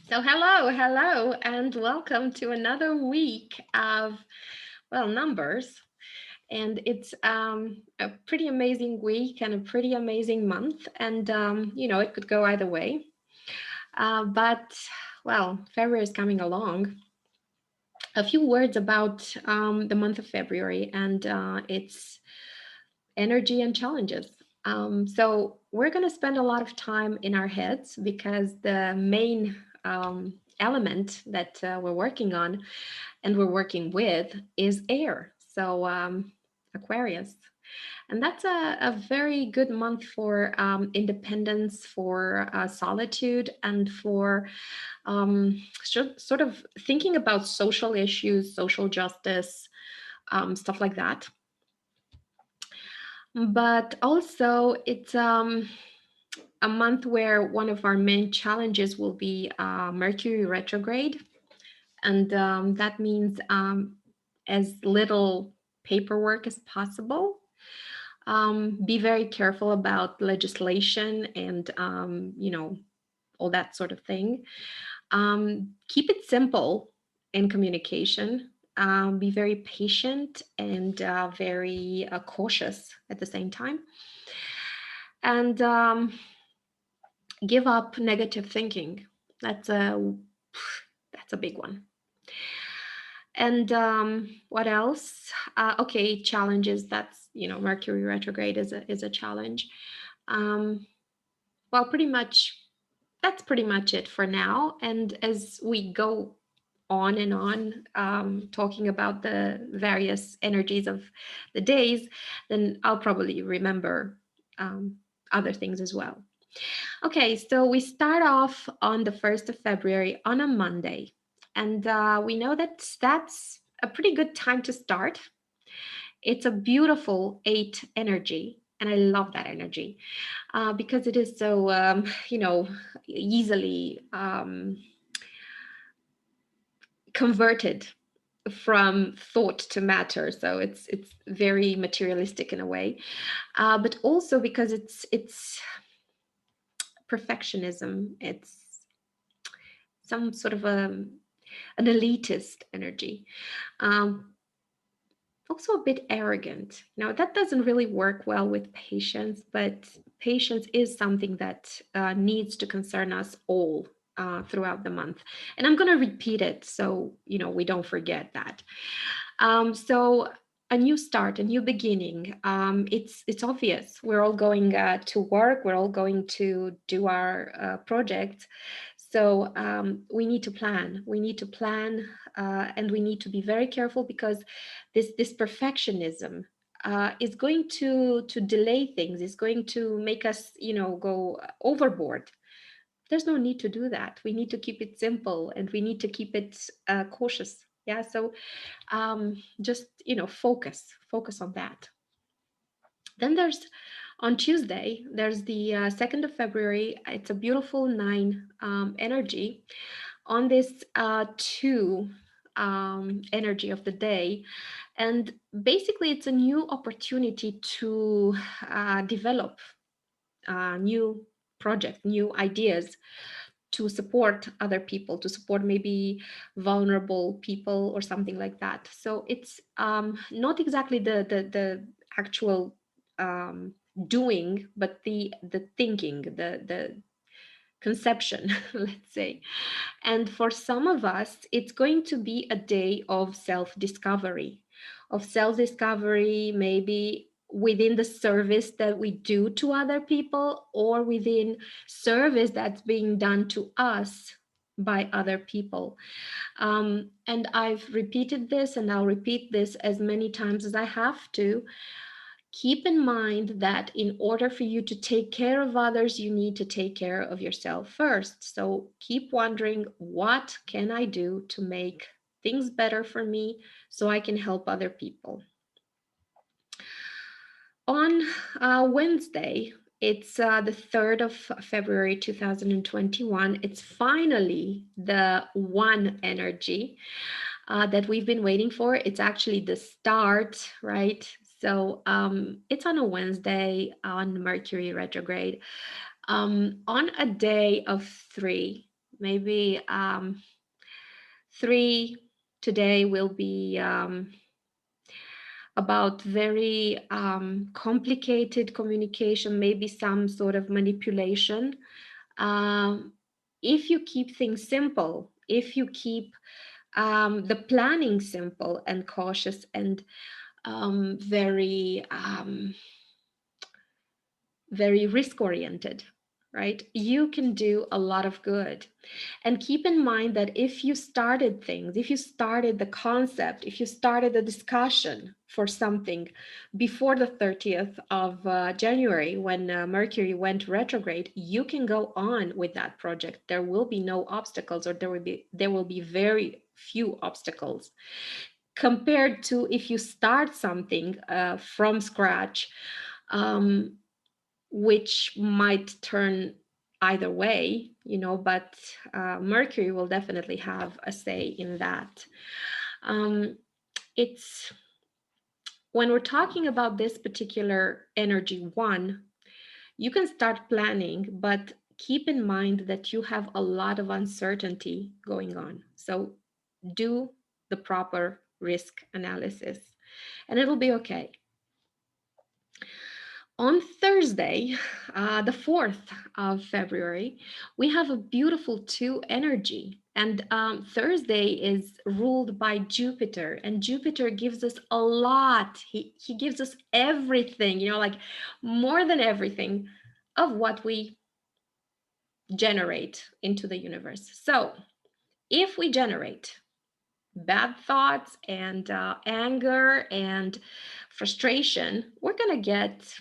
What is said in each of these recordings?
So, hello, and welcome to another week of, well, numbers. And it's a pretty amazing week and a pretty amazing month. And, it could go either way. But, well, February is coming along. A few words about the month of February and its energy and challenges. So we're going to spend a lot of time in our heads because the main element that we're working on and we're working with is air. So Aquarius. And that's a very good month for independence, for solitude, and for sort of thinking about social issues, social justice, stuff like that. But also, it's a month where one of our main challenges will be Mercury retrograde. And that means as little paperwork as possible. Be very careful about legislation and, all that sort of thing. Keep it simple in communication. Be very patient and very cautious at the same time. And give up negative thinking. That's a that's a big one. And what else? Okay, challenges. That's Mercury retrograde is a challenge. Um, well, pretty much that's pretty much it for now. And as we go on and on, talking about the various energies of the days, then I'll probably remember um, other things as well. Okay, so we start off on the 1st of February on a Monday. And we know that that's a pretty good time to start. It's a beautiful eight energy. And I love that energy because it is so, easily converted from thought to matter. So it's very materialistic in a way, but also because it's perfectionism. It's some sort of an elitist energy. Um, Also a bit arrogant. Now, that doesn't really work well with patience, but patience is something that needs to concern us all throughout the month. And I'm going to repeat it so, we don't forget that. So a new start, a new beginning. It's obvious. We're all going to work. We're all going to do our projects. So we need to plan. We need to plan, and we need to be very careful because this perfectionism is going to delay things. It's going to make us, go overboard. There's no need to do that. We need to keep it simple and we need to keep it cautious. Yeah. So just focus on that. Then there's on Tuesday, there's the 2nd of February. It's a beautiful nine energy on this two energy of the day. And basically, it's a new opportunity to develop new projects, new ideas to support other people, to support maybe vulnerable people or something like that. So it's not exactly the actual doing, but the thinking, the conception, let's say. And for some of us, it's going to be a day of self discovery, maybe within the service that we do to other people or within service that's being done to us by other people. And I've repeated this and I'll repeat this as many times as I have to. Keep in mind that in order for you to take care of others, you need to take care of yourself first. So keep wondering, what can I do to make things better for me so I can help other people? On Wednesday, it's the 3rd of February 2021. It's finally the one energy that we've been waiting for. It's actually the start, right? So it's on a Wednesday on Mercury retrograde. On a day of three. maybe 3 today will be about very complicated communication, maybe some sort of manipulation. Um, if you keep things simple, if you keep the planning simple and cautious and very risk oriented, right? You can do a lot of good. And keep in mind that if you started things, if you started the concept, if you started the discussion for something before the 30th of January, when Mercury went retrograde, you can go on with that project. There will be no obstacles, or there will be very few obstacles compared to if you start something from scratch, um, which might turn either way, but Mercury will definitely have a say in that. It's when we're talking about this particular energy one, you can start planning, but keep in mind that you have a lot of uncertainty going on. So do the proper risk analysis and it'll be okay. On Thursday, the 4th of February, we have a beautiful 2 energy. And Thursday is ruled by Jupiter, and Jupiter gives us a lot. He gives us everything, like more than everything of what we generate into the universe. So if we generate bad thoughts and anger and frustration, we're going to get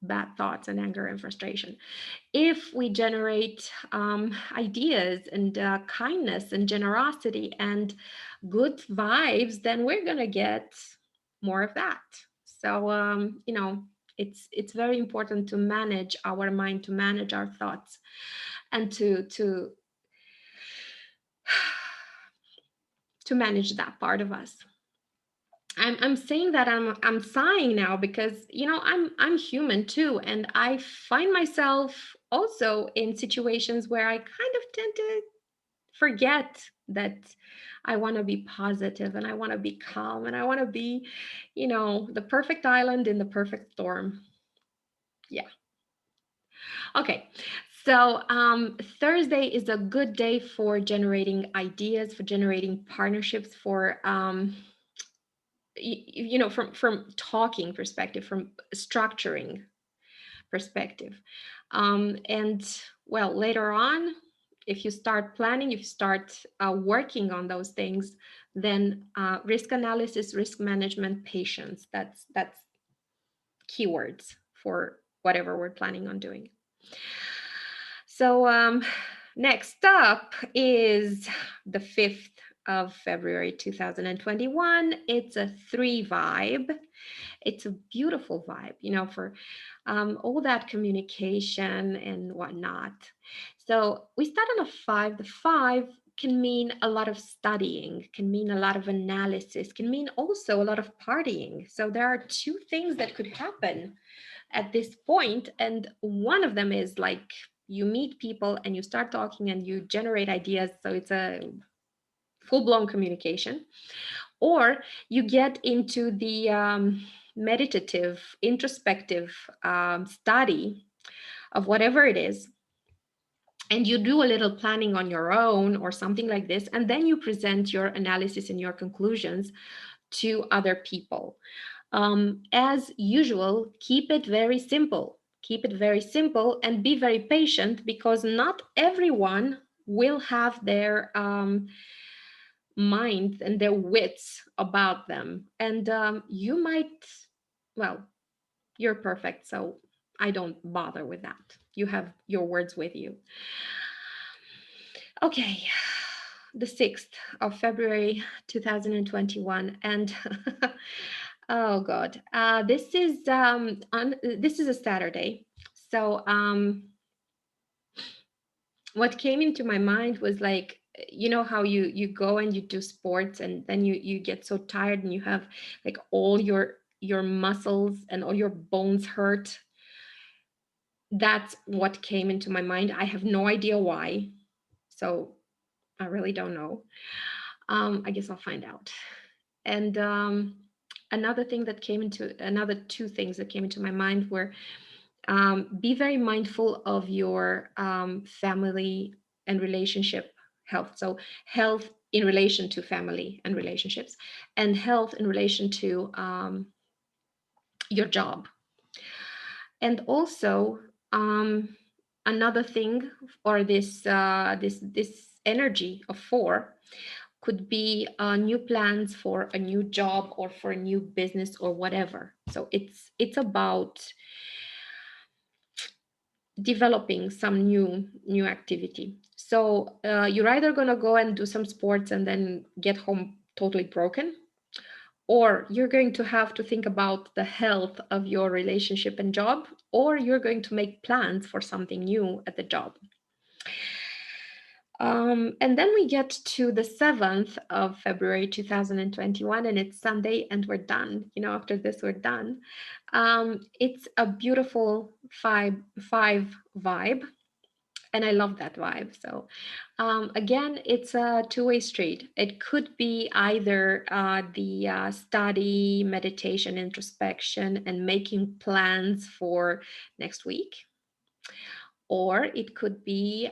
bad thoughts and anger and frustration. If we generate ideas and kindness and generosity and good vibes, then we're gonna get more of that. So it's very important to manage our mind, to manage our thoughts, and to to manage that part of us. I'm saying that I'm sighing now because I'm human too, and I find myself also in situations where I kind of tend to forget that I want to be positive and I want to be calm and I want to be, the perfect island in the perfect storm. Yeah. Okay. So Thursday is a good day for generating ideas, for generating partnerships, for from talking perspective, from structuring perspective, and well, later on, if you start planning, if you start working on those things, then risk analysis, risk management, patience, that's keywords for whatever we're planning on doing. So next up is the 5th of February 2021. It's a 3 vibe. It's a beautiful vibe, for all that communication and whatnot. So we start on a 5. The 5 can mean a lot of studying, can mean a lot of analysis, can mean also a lot of partying. So there are 2 things that could happen at this point, and one of them is like you meet people and you start talking and you generate ideas, so it's a full-blown communication, or you get into the meditative, introspective study of whatever it is, and you do a little planning on your own or something like this, and then you present your analysis and your conclusions to other people. As usual, keep it very simple. Keep it very simple and be very patient, because not everyone will have their mind and their wits about them. And you might, well, you're perfect, so I don't bother with that. You have your words with you. Okay, the 6th of February 2021, and oh God, this is a Saturday. So what came into my mind was like, how you go and you do sports and then you get so tired and you have like all your muscles and all your bones hurt. that's what came into my mind. I have no idea why. So I really don't know. I guess I'll find out. And another two things that came into my mind were, be very mindful of your family and relationship health. So, health in relation to family and relationships, and health in relation to your job. And also, um, another thing, or this energy of four could be new plans for a new job or for a new business or whatever. So it's about developing some new activity. So you're either going to go and do some sports and then get home totally broken, or you're going to have to think about the health of your relationship and job, or you're going to make plans for something new at the job. And then we get to the 7th of February 2021, and it's Sunday, and we're done. After this, we're done. It's a beautiful five vibe, and I love that vibe. So, again, it's a two-way street. It could be either the study, meditation, introspection, and making plans for next week, or it could be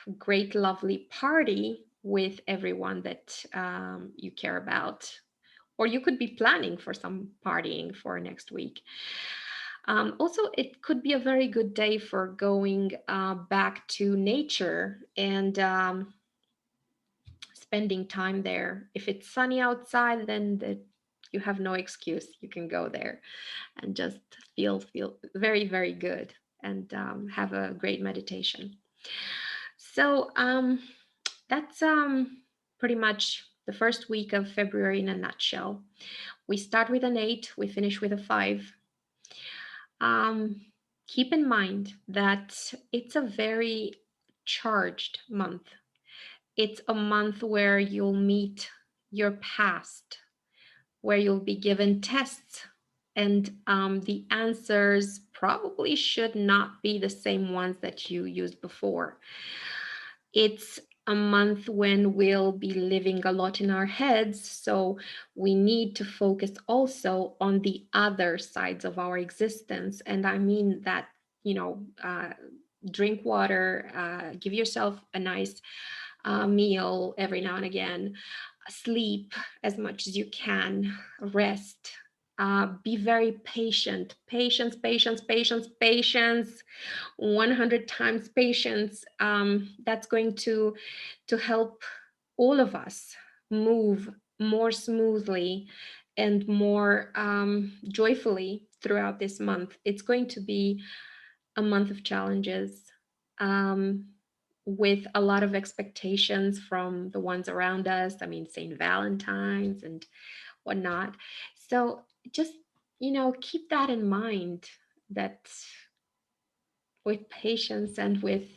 a great, lovely party with everyone that you care about, or you could be planning for some partying for next week. Also, it could be a very good day for going back to nature and spending time there. If it's sunny outside, then you have no excuse. You can go there and just feel very, very good, and have a great meditation. So that's pretty much the first week of February in a nutshell. We start with an 8, we finish with a 5. Um, Keep in mind that it's a very charged month. It's a month where you'll meet your past, where you'll be given tests, and the answers probably should not be the same ones that you used before. It's a month when we'll be living a lot in our heads, so we need to focus also on the other sides of our existence. And I mean that, drink water, give yourself a nice meal every now and again, sleep as much as you can, rest, be very patient. Patience, patience, patience, patience, 100 times patience. That's going to help all of us move more smoothly and more joyfully throughout this month. It's going to be a month of challenges, um, with a lot of expectations from the ones around us. I mean, St. Valentine's and whatnot. So just, keep that in mind, that with patience and with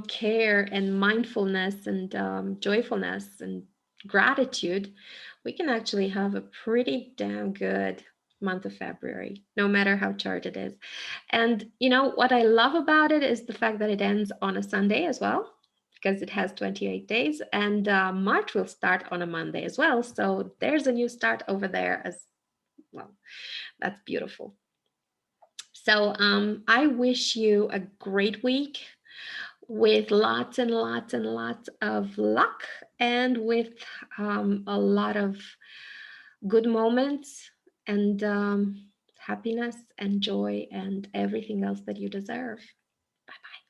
care and mindfulness and joyfulness and gratitude, we can actually have a pretty damn good month of February, no matter how charged it is. And what I love about it is the fact that it ends on a Sunday as well, because it has 28 days, and March will start on a Monday as well. So there's a new start over there as well. That's beautiful. So I wish you a great week with lots and lots and lots of luck, and with a lot of good moments, and happiness and joy and everything else that you deserve. Bye bye.